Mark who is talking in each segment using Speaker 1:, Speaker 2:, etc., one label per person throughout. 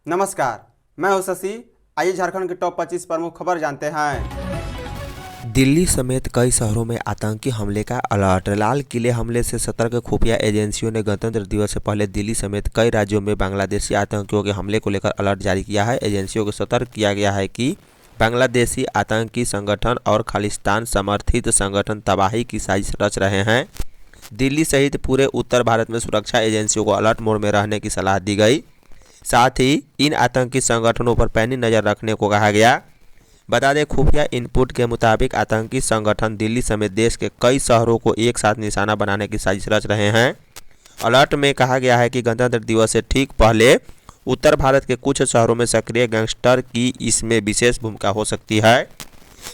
Speaker 1: नमस्कार, मैं हूं शशि। आइए झारखंड की टॉप 25 प्रमुख खबर जानते हैं।
Speaker 2: दिल्ली समेत कई शहरों में आतंकी हमले का अलर्ट। लाल किले हमले से सतर्क खुफिया एजेंसियों ने गणतंत्र दिवस से पहले दिल्ली समेत कई राज्यों में बांग्लादेशी आतंकियों के हमले को लेकर अलर्ट जारी किया है। एजेंसियों को सतर्क किया गया है कि बांग्लादेशी आतंकी संगठन और खालिस्तान समर्थित संगठन तबाही की साजिश रच रहे हैं। दिल्ली सहित पूरे उत्तर भारत में सुरक्षा एजेंसियों को अलर्ट मोड में रहने की सलाह दी गई। साथ ही इन आतंकी संगठनों पर पैनी नज़र रखने को कहा गया। बता दें, खुफिया इनपुट के मुताबिक आतंकी संगठन दिल्ली समेत देश के कई शहरों को एक साथ निशाना बनाने की साजिश रच रहे हैं। अलर्ट में कहा गया है कि गणतंत्र दिवस से ठीक पहले उत्तर भारत के कुछ शहरों में सक्रिय गैंगस्टर की इसमें विशेष भूमिका हो सकती है।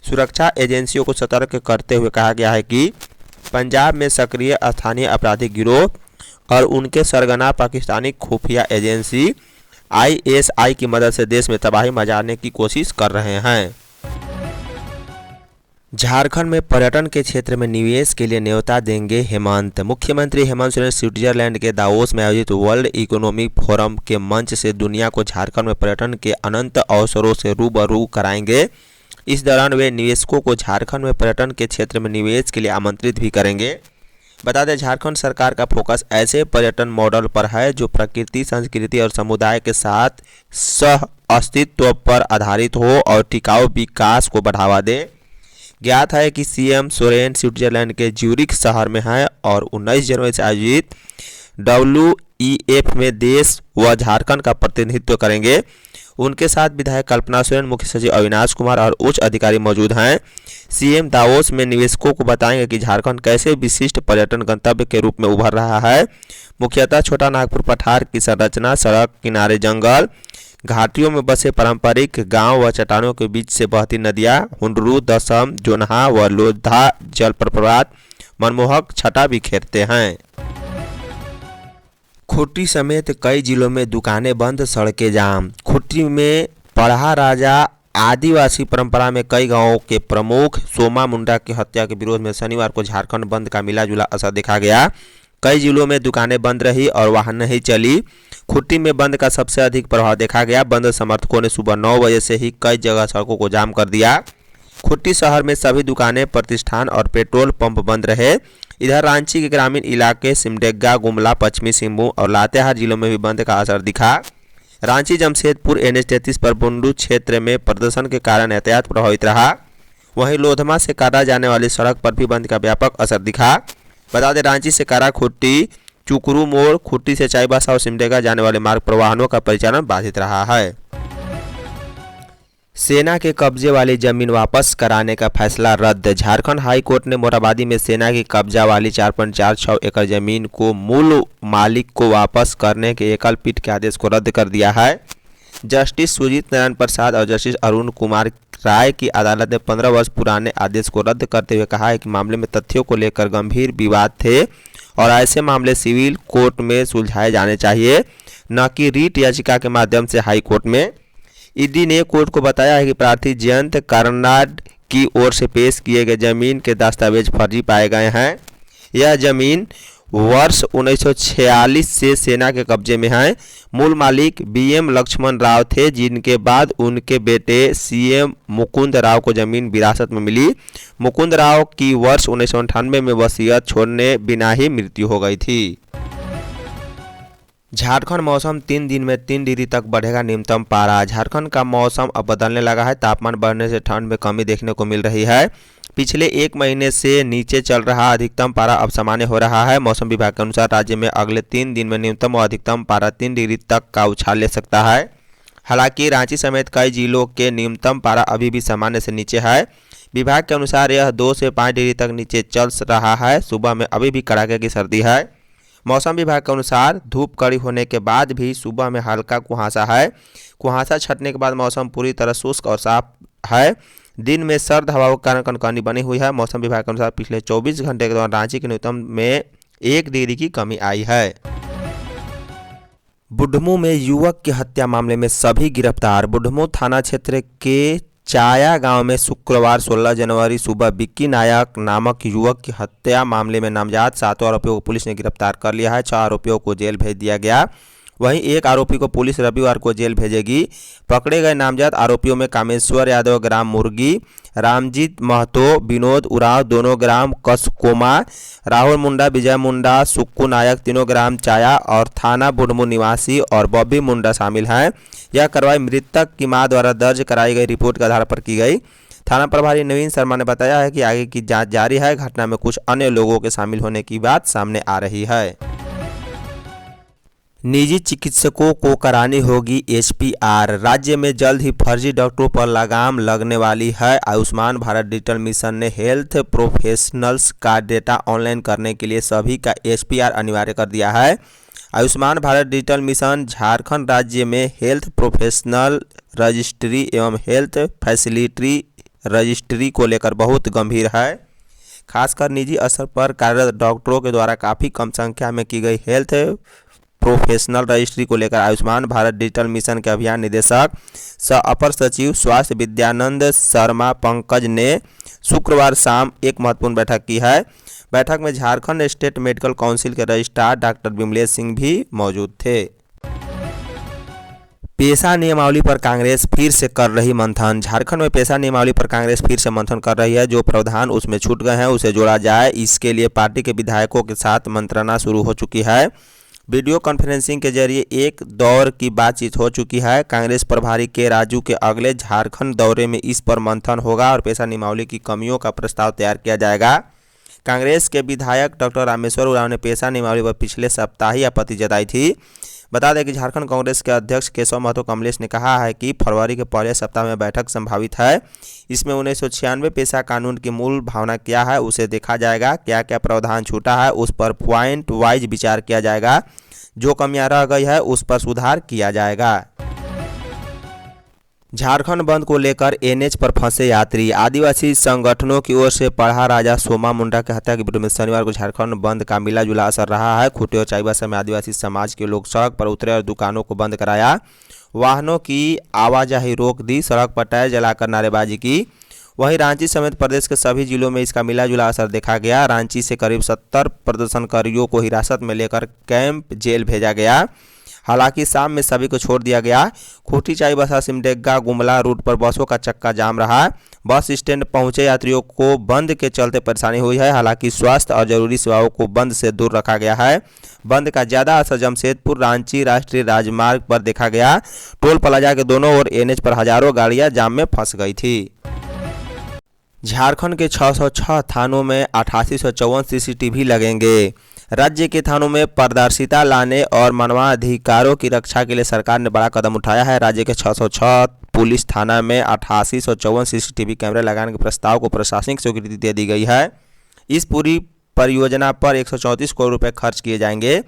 Speaker 2: सुरक्षा एजेंसियों को सतर्क करते हुए कहा गया है कि पंजाब में सक्रिय स्थानीय आपराधिक गिरोह और उनके सरगना पाकिस्तानी खुफिया एजेंसी ISI की मदद से देश में तबाही मचाने की कोशिश कर रहे हैं। झारखंड में पर्यटन के क्षेत्र में निवेश के लिए न्योता देंगे हेमंत। मुख्यमंत्री हेमंत सोरेन स्विट्जरलैंड के दावोस में आयोजित वर्ल्ड इकोनॉमिक फोरम के मंच से दुनिया को झारखंड में पर्यटन के अनंत अवसरों से रूबरू कराएंगे। इस दौरान वे निवेशकों को झारखंड में पर्यटन के क्षेत्र में निवेश के लिए आमंत्रित भी करेंगे। बता दें, झारखंड सरकार का फोकस ऐसे पर्यटन मॉडल पर है जो प्रकृति, संस्कृति और समुदाय के साथ सह अस्तित्व पर आधारित हो और टिकाऊ विकास को बढ़ावा दे। ज्ञात है कि सीएम सोरेन स्विट्जरलैंड के ज्यूरिख शहर में हैं और 19 जनवरी से आयोजित WEF में देश व झारखंड का प्रतिनिधित्व करेंगे। उनके साथ विधायक कल्पना सोरेन, मुख्य सचिव अविनाश कुमार और उच्च अधिकारी मौजूद हैं। सीएम दावोस में निवेशकों को बताएंगे कि झारखंड कैसे विशिष्ट पर्यटन गंतव्य के रूप में उभर रहा है। मुख्यतः छोटा नागपुर पठार की संरचना, सड़क किनारे जंगल, घाटियों में बसे पारंपरिक गांव व चट्टानों के बीच से बहती नदियां, हुंडरू, दसम, जोनहा व लोधा जलप्रपात मनमोहक छटा बिखेरते हैं। खूंटी समेत कई जिलों में दुकानें बंद, सड़कें जाम। खूंटी में पढ़ा राजा आदिवासी परंपरा में कई गांवों के प्रमुख सोमा मुंडा की हत्या के विरोध में शनिवार को झारखंड बंद का मिला जुला असर देखा गया। कई जिलों में दुकानें बंद रही और वाहन नहीं चली। खूंटी में बंद का सबसे अधिक प्रभाव देखा गया। बंद समर्थकों ने सुबह 9 बजे से ही कई जगह सड़कों को जाम कर दिया। खूंटी शहर में सभी दुकानें, प्रतिष्ठान और पेट्रोल पंप बंद रहे। इधर रांची के ग्रामीण इलाके सिमडेगा, गुमला, पश्चिमी सिंहभूम और लातेहार जिलों में भी बंद का असर दिखा। रांची जमशेदपुर NH-33 पर बुंडू क्षेत्र में प्रदर्शन के कारण यातायात प्रभावित रहा। वहीं लोधमा से कारा जाने वाली सड़क पर भी बंद का व्यापक असर दिखा। बता दें, रांची से कारा, खूंटी, चुकरू मोड़, खूंटी से चाईबासा और सिमडेगा जाने वाले मार्ग पर वाहनों का परिचालन बाधित रहा है। सेना के कब्जे वाली जमीन वापस कराने का फैसला रद्द। झारखंड हाई कोर्ट ने मोरहाबादी में सेना की कब्जा वाली 4.46 एकड़ जमीन को मूल मालिक को वापस करने के एकल पीठ के आदेश को रद्द कर दिया है। जस्टिस सुजीत नारायण प्रसाद और जस्टिस अरुण कुमार राय की अदालत ने 15 वर्ष पुराने आदेश को रद्द करते हुए कहा है कि मामले में तथ्यों को लेकर गंभीर विवाद थे और ऐसे मामले सिविल कोर्ट में सुलझाए जाने चाहिए, न कि रीट याचिका के माध्यम से हाई कोर्ट में। ईडी ने कोर्ट को बताया है कि प्रार्थी जयंत कर्नाड की ओर से पेश किए गए जमीन के दस्तावेज फर्जी पाए गए हैं। यह जमीन वर्ष 1946 से सेना के कब्जे में है। मूल मालिक BM लक्ष्मण राव थे, जिनके बाद उनके बेटे CM मुकुंद राव को जमीन विरासत में मिली। मुकुंद राव की वर्ष 1998 में वसीयत छोड़ने बिना ही मृत्यु हो गई थी। झारखंड मौसम 3 दिन में 3 डिग्री तक बढ़ेगा न्यूनतम पारा। झारखंड का मौसम अब बदलने लगा है। तापमान बढ़ने से ठंड में कमी देखने को मिल रही है। पिछले 1 महीने से नीचे चल रहा अधिकतम पारा अब सामान्य हो रहा है। मौसम विभाग के अनुसार राज्य में अगले 3 दिन में न्यूनतम और अधिकतम पारा 3 डिग्री तक का उछाल ले सकता है। हालांकि रांची समेत कई जिलों के न्यूनतम पारा अभी भी सामान्य से नीचे है। विभाग के अनुसार यह 2 से 5 डिग्री तक नीचे चल रहा है। सुबह में अभी भी कड़ाके की सर्दी है। मौसम विभाग के अनुसार धूप कड़ी होने के बाद भी सुबह में हल्का कुहासा है। कुहासा छटने के बाद मौसम पूरी तरह शुष्क और साफ है। दिन में सर्द हवाओं के कारण कनकनी बनी हुई है। मौसम विभाग के अनुसार पिछले 24 घंटे के दौरान रांची के न्यूनतम में 1 डिग्री की कमी आई है। बुढ़मू में युवक की हत्या मामले में सभी गिरफ्तार। बुढ़मू थाना क्षेत्र के चाया गांव में शुक्रवार 16 जनवरी सुबह विक्की नायक नामक युवक की हत्या मामले में नामजद 7 आरोपियों को पुलिस ने गिरफ्तार कर लिया है। 6 आरोपियों को जेल भेज दिया गया, वहीं एक आरोपी को पुलिस रविवार को जेल भेजेगी। पकड़े गए नामजद आरोपियों में कामेश्वर यादव ग्राम मुर्गी, रामजीत महतो, विनोद उरांव दोनों ग्राम कसकोमा, राहुल मुंडा, विजय मुंडा, सुक्कू नायक तीनों ग्राम चाया और थाना बुढ़मू निवासी और बॉबी मुंडा शामिल हैं। यह कार्रवाई मृतक की मां द्वारा दर्ज कराई गई रिपोर्ट के आधार पर की गई। थाना प्रभारी नवीन शर्मा ने बताया है कि आगे की जांच जारी है। घटना में कुछ अन्य लोगों के शामिल होने की बात सामने आ रही है। निजी चिकित्सकों को करानी होगी HPR। राज्य में जल्द ही फर्जी डॉक्टरों पर लगाम लगने वाली है। आयुष्मान भारत डिजिटल मिशन ने हेल्थ प्रोफेशनल्स का डेटा ऑनलाइन करने के लिए सभी का HPR अनिवार्य कर दिया है। आयुष्मान भारत डिजिटल मिशन झारखंड राज्य में हेल्थ प्रोफेशनल रजिस्ट्री एवं हेल्थ फैसिलिटी रजिस्ट्री को लेकर बहुत गंभीर है। खासकर निजी स्तर पर कार्यरत डॉक्टरों के द्वारा काफ़ी कम संख्या में की गई हेल्थ प्रोफेशनल रजिस्ट्री को लेकर आयुष्मान भारत डिजिटल मिशन के अभियान निदेशक सह अपर सचिव स्वास्थ्य विद्यानंद शर्मा पंकज ने शुक्रवार शाम एक महत्वपूर्ण बैठक की है। बैठक में झारखंड स्टेट मेडिकल काउंसिल के रजिस्ट्रार डॉक्टर विमलेश सिंह भी मौजूद थे। पेशा नियमावली पर कांग्रेस फिर से कर रही मंथन। झारखंड में पेशा नियमावली पर कांग्रेस फिर से मंथन कर रही है। जो प्रावधान उसमें छूट गए हैं उसे जोड़ा जाए, इसके लिए पार्टी के विधायकों के साथ मंत्रणा शुरू हो चुकी है। वीडियो कॉन्फ्रेंसिंग के जरिए एक दौर की बातचीत हो चुकी है। कांग्रेस प्रभारी के राजू के अगले झारखंड दौरे में इस पर मंथन होगा और पेशा नियमावली की कमियों का प्रस्ताव तैयार किया जाएगा। कांग्रेस के विधायक डॉक्टर रामेश्वर उरांव ने पेशा नियमावली पर पिछले सप्ताह ही आपत्ति जताई थी। बता दें कि झारखंड कांग्रेस के अध्यक्ष केशव महतो कमलेश ने कहा है कि फरवरी के पहले सप्ताह में बैठक संभावित है। इसमें 1996 पेशा कानून की मूल भावना क्या है उसे देखा जाएगा। क्या क्या प्रावधान छूटा है उस पर पॉइंट वाइज विचार किया जाएगा। जो कमियां रह गई है उस पर सुधार किया जाएगा। झारखंड बंद को लेकर NH पर फंसे यात्री। आदिवासी संगठनों की ओर से पढ़ा राजा सोमा मुंडा की हत्या के विरोध में शनिवार को झारखंड बंद का मिला जुला असर रहा है। खूंटी और चाईबासा में आदिवासी समाज के लोग सड़क पर उतरे और दुकानों को बंद कराया, वाहनों की आवाजाही रोक दी, सड़क पर टायर जलाकर नारेबाजी की। वहीं रांची समेत प्रदेश के सभी जिलों में इसका मिला जुला असर देखा गया। रांची से करीब 70 प्रदर्शनकारियों को हिरासत में लेकर कैंप जेल भेजा गया। हालांकि शाम में सभी को छोड़ दिया गया। खूंटी चाईबासा सिमडेगा गुमला रूट पर बसों का चक्का जाम रहा। बस स्टैंड पहुंचे यात्रियों को बंद के चलते परेशानी हुई है। हालांकि स्वास्थ्य और जरूरी सेवाओं को बंद से दूर रखा गया है। बंद का ज़्यादा असर जमशेदपुर रांची राष्ट्रीय राजमार्ग पर देखा गया। टोल प्लाजा के दोनों ओर NH पर हजारों गाड़ियां जाम में फंस गई थी। झारखंड के 606 थानों में 8854 CCTV लगेंगे। राज्य के थानों में पारदर्शिता लाने और मानवाधिकारों की रक्षा के लिए सरकार ने बड़ा कदम उठाया है। राज्य के 606 पुलिस थाना में 8854 CCTV कैमरे लगाने के प्रस्ताव को प्रशासनिक स्वीकृति दे दी गई है। इस पूरी परियोजना पर 134 करोड़ रुपए खर्च किए जाएंगे।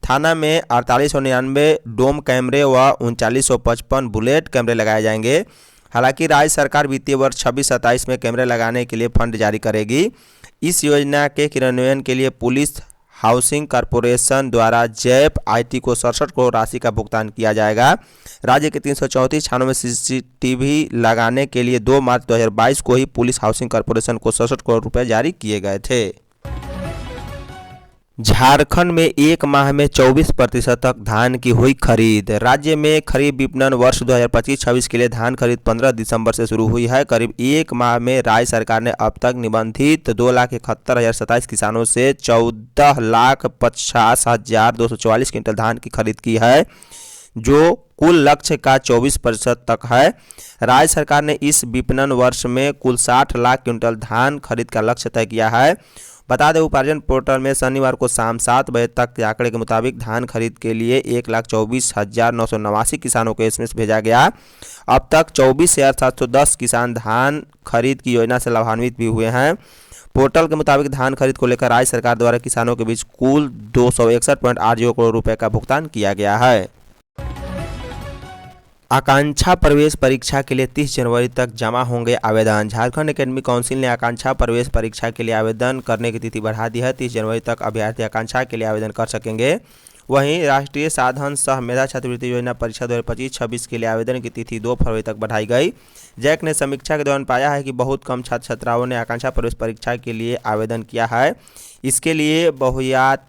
Speaker 2: थाना में 4899 डोम कैमरे व 3955 बुलेट कैमरे लगाए जाएंगे। हालांकि राज्य सरकार वित्तीय वर्ष 26-27 में कैमरे लगाने के लिए फंड जारी करेगी। इस योजना के क्रियान्वयन के लिए पुलिस हाउसिंग कॉरपोरेशन द्वारा जैप IT को 67 करोड़ राशि का भुगतान किया जाएगा। राज्य के 334 थानों में CCTV लगाने के लिए 2 मार्च 2022 को ही पुलिस हाउसिंग कॉरपोरेशन को 67 करोड़ रुपए जारी किए गए थे। झारखंड में एक माह में 24% तक धान की हुई खरीद। राज्य में खरीफ विपणन वर्ष 2025-26 के लिए धान खरीद 15 दिसंबर से शुरू हुई है। करीब एक माह में राज्य सरकार ने अब तक निबंधित 2,71,027 किसानों से 14,50,244 क्विंटल धान की खरीद की है, जो कुल लक्ष्य का 24% तक है। राज्य सरकार ने इस विपणन वर्ष में कुल 60 लाख क्विंटल धान खरीद का लक्ष्य तय किया है। बता दें उपार्जन पोर्टल में शनिवार को शाम 7 बजे तक के आंकड़े के मुताबिक धान खरीद के लिए 1,24,989 किसानों को SMS भेजा गया। अब तक 24,710 किसान धान खरीद की योजना से लाभान्वित भी हुए हैं। पोर्टल के मुताबिक धान खरीद को लेकर राज्य सरकार द्वारा किसानों के बीच कुल 261.80 करोड़ रुपए का भुगतान किया गया है। आकांक्षा प्रवेश परीक्षा के लिए 30 जनवरी तक जमा होंगे आवेदन। झारखंड एकेडमिक काउंसिल ने आकांक्षा प्रवेश परीक्षा के लिए आवेदन करने की तिथि बढ़ा दी है। 30 जनवरी तक अभ्यर्थी आकांक्षा के लिए आवेदन कर सकेंगे। वहीं राष्ट्रीय साधन सह मेधा छात्रवृत्ति योजना परीक्षा 2025-26 के लिए आवेदन की तिथि 2 फरवरी तक बढ़ाई गई। जैक ने समीक्षा के दौरान पाया है कि बहुत कम छात्र छात्राओं ने आकांक्षा प्रवेश परीक्षा के लिए आवेदन किया है। इसके लिए बहुयात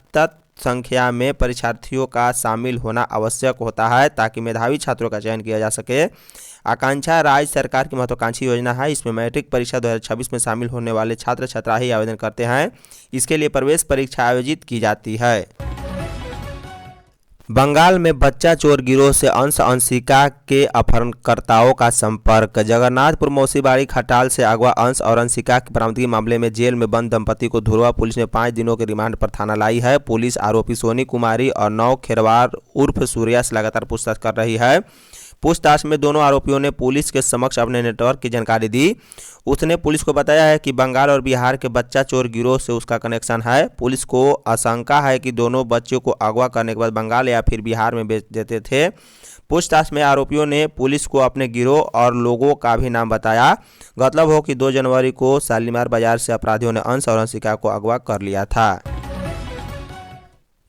Speaker 2: संख्या में परीक्षार्थियों का शामिल होना आवश्यक होता है ताकि मेधावी छात्रों का चयन किया जा सके। आकांक्षा राज्य सरकार की महत्वाकांक्षी योजना है। इसमें मैट्रिक परीक्षा 2026 में शामिल होने वाले छात्र छात्रा ही आवेदन करते हैं। इसके लिए प्रवेश परीक्षा आयोजित की जाती है। बंगाल में बच्चा चोर गिरोह से अंश अंशिका के अपहरणकर्ताओं का संपर्क। जगन्नाथपुर मौसीबाड़ी खटाल से अगवा अंश और अंशिका की बरामदगी मामले में जेल में बंद दंपति को धुरवा पुलिस ने 5 दिनों के रिमांड पर थाना लाई है। पुलिस आरोपी सोनी कुमारी और नौ खेरवार उर्फ सूर्या से लगातार पूछताछ कर रही है। पूछताछ में दोनों आरोपियों ने पुलिस के समक्ष अपने नेटवर्क की जानकारी दी। उसने पुलिस को बताया है कि बंगाल और बिहार के बच्चा चोर गिरोह से उसका कनेक्शन है। पुलिस को आशंका है कि दोनों बच्चों को अगवा करने के बाद बंगाल या फिर बिहार में बेच देते थे। पूछताछ में आरोपियों ने पुलिस को अपने गिरोह और लोगों का भी नाम बताया। गौरतलब हो कि 2 जनवरी को शालीमार बाजार से अपराधियों ने अंश और अंशिका को अगवा कर लिया था।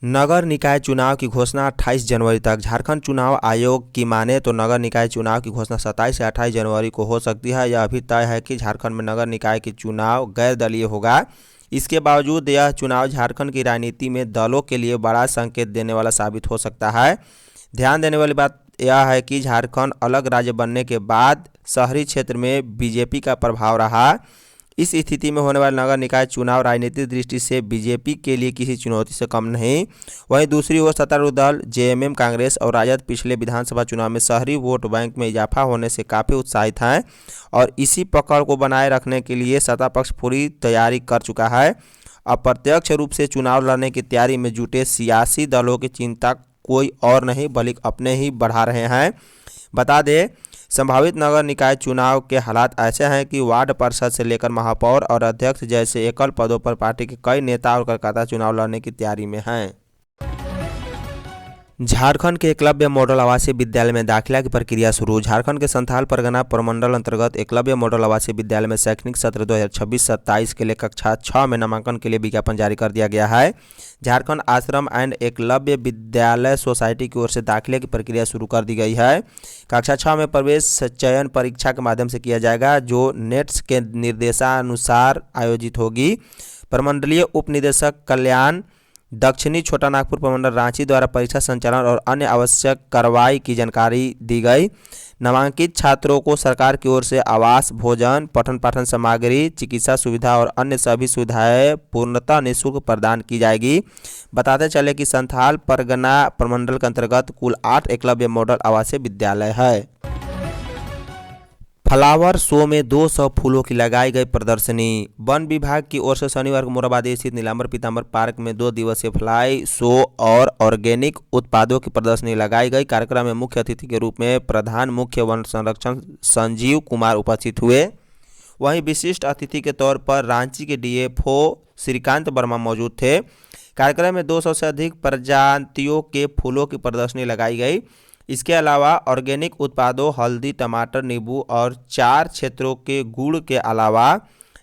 Speaker 2: नगर निकाय चुनाव की घोषणा 28 जनवरी तक। झारखंड चुनाव आयोग की माने तो नगर निकाय चुनाव की घोषणा 27 से 28 जनवरी को हो सकती है। यह अभी तय है कि झारखंड में नगर निकाय की चुनाव गैर दलीय होगा। इसके बावजूद यह चुनाव झारखंड की राजनीति में दलों के लिए बड़ा संकेत देने वाला साबित हो सकता है। ध्यान देने वाली बात यह है कि झारखंड अलग राज्य बनने के बाद शहरी क्षेत्र में बीजेपी का प्रभाव रहा। इस स्थिति में होने वाले नगर निकाय चुनाव राजनीतिक दृष्टि से बीजेपी के लिए किसी चुनौती से कम नहीं। वहीं दूसरी ओर सत्तारूढ़ दल जेएमएम, कांग्रेस और राजद पिछले विधानसभा चुनाव में शहरी वोट बैंक में इजाफा होने से काफ़ी उत्साहित हैं और इसी पकड़ को बनाए रखने के लिए सत्ता पक्ष पूरी तैयारी कर चुका है। अप्रत्यक्ष रूप से चुनाव लड़ने की तैयारी में जुटे सियासी दलों की चिंता कोई और नहीं बल्कि अपने ही बढ़ा रहे हैं। बता दें, संभावित नगर निकाय चुनाव के हालात ऐसे हैं कि वार्ड पार्षद से लेकर महापौर और अध्यक्ष जैसे एकल पदों पर पार्टी के कई नेता और कार्यकर्ता चुनाव लड़ने की तैयारी में हैं। झारखंड के एकलव्य मॉडल आवासीय विद्यालय में दाखिला की प्रक्रिया शुरू। झारखंड के संथाल परगना प्रमंडल अंतर्गत एकलव्य मॉडल आवासीय विद्यालय में शैक्षणिक सत्र 2026-27 के लिए कक्षा 6 में नामांकन के लिए विज्ञापन जारी कर दिया गया है। झारखंड आश्रम एंड एकलव्य विद्यालय सोसाइटी की ओर से दाखिले की प्रक्रिया शुरू कर दी गई है। कक्षा 6 में प्रवेश चयन परीक्षा के माध्यम से किया जाएगा, जो नेट्स के निर्देशानुसार आयोजित होगी। प्रमंडलीय उप निदेशक कल्याण दक्षिणी छोटा नागपुर प्रमंडल रांची द्वारा परीक्षा संचालन और अन्य आवश्यक कार्रवाई की जानकारी दी गई। नामांकित छात्रों को सरकार की ओर से आवास, भोजन, पठन पाठन सामग्री, चिकित्सा सुविधा और अन्य सभी सुविधाएं पूर्णतः निःशुल्क प्रदान की जाएगी। बताते चले कि संथाल परगना प्रमंडल के अंतर्गत कुल 8 एकलव्य मॉडल आवासीय विद्यालय है। फ्लावर शो में 200 फूलों की लगाई गई प्रदर्शनी। वन विभाग की ओर से शनिवार को मोराबादी स्थित नीलांबर पीतांबर पार्क में 2 दिवसीय फ्लाई शो और ऑर्गेनिक उत्पादों की प्रदर्शनी लगाई गई। कार्यक्रम में मुख्य अतिथि के रूप में प्रधान मुख्य वन संरक्षण संजीव कुमार उपस्थित हुए। वहीं विशिष्ट अतिथि के तौर पर रांची के डीएफओ श्रीकांत वर्मा मौजूद थे। कार्यक्रम में 200 से अधिक प्रजातियों के फूलों की प्रदर्शनी लगाई गई। इसके अलावा ऑर्गेनिक उत्पादों हल्दी, टमाटर, नींबू और 4 क्षेत्रों के गुड़ के अलावा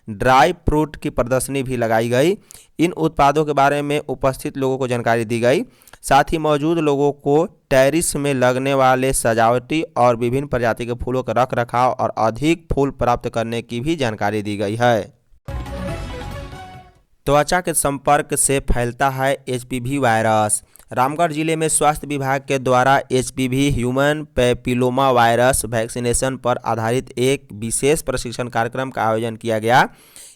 Speaker 2: ड्राई फ्रूट की प्रदर्शनी भी लगाई गई। इन उत्पादों के बारे में उपस्थित लोगों को जानकारी दी गई। साथ ही मौजूद लोगों को टेरिस में लगने वाले सजावटी और विभिन्न प्रजाति के फूलों का रख रखाव और अधिक फूल प्राप्त करने की भी जानकारी दी गई है। त्वचा के संपर्क से फैलता है एचपीवी वायरस। रामगढ़ जिले में स्वास्थ्य विभाग के द्वारा HPV human papilloma virus vaccination पर आधारित एक विशेष प्रशिक्षण कार्यक्रम का आयोजन किया गया।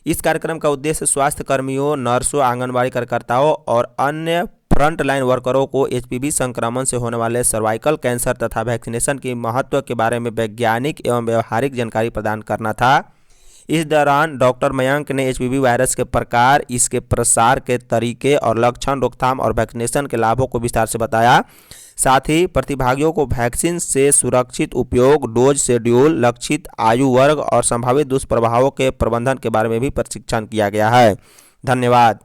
Speaker 2: इस कार्यक्रम का उद्देश्य स्वास्थ्य कर्मियों, नर्सों, आंगनबाड़ी कार्यकर्ताओं और अन्य फ्रंट लाइन वर्करों को एचपीवी संक्रमण से होने वाले सर्वाइकल कैंसर तथा वैक्सीनेशन के महत्व के बारे में वैज्ञानिक एवं व्यवहारिक जानकारी प्रदान करना था। इस दौरान डॉक्टर मयंक ने एचपीवी वायरस के प्रकार, इसके प्रसार के तरीके और लक्षण, रोकथाम और वैक्सीनेशन के लाभों को विस्तार से बताया। साथ ही प्रतिभागियों को वैक्सीन से सुरक्षित उपयोग, डोज शेड्यूल, लक्षित आयु वर्ग और संभावित दुष्प्रभावों के प्रबंधन के बारे में भी प्रशिक्षण किया गया है। धन्यवाद।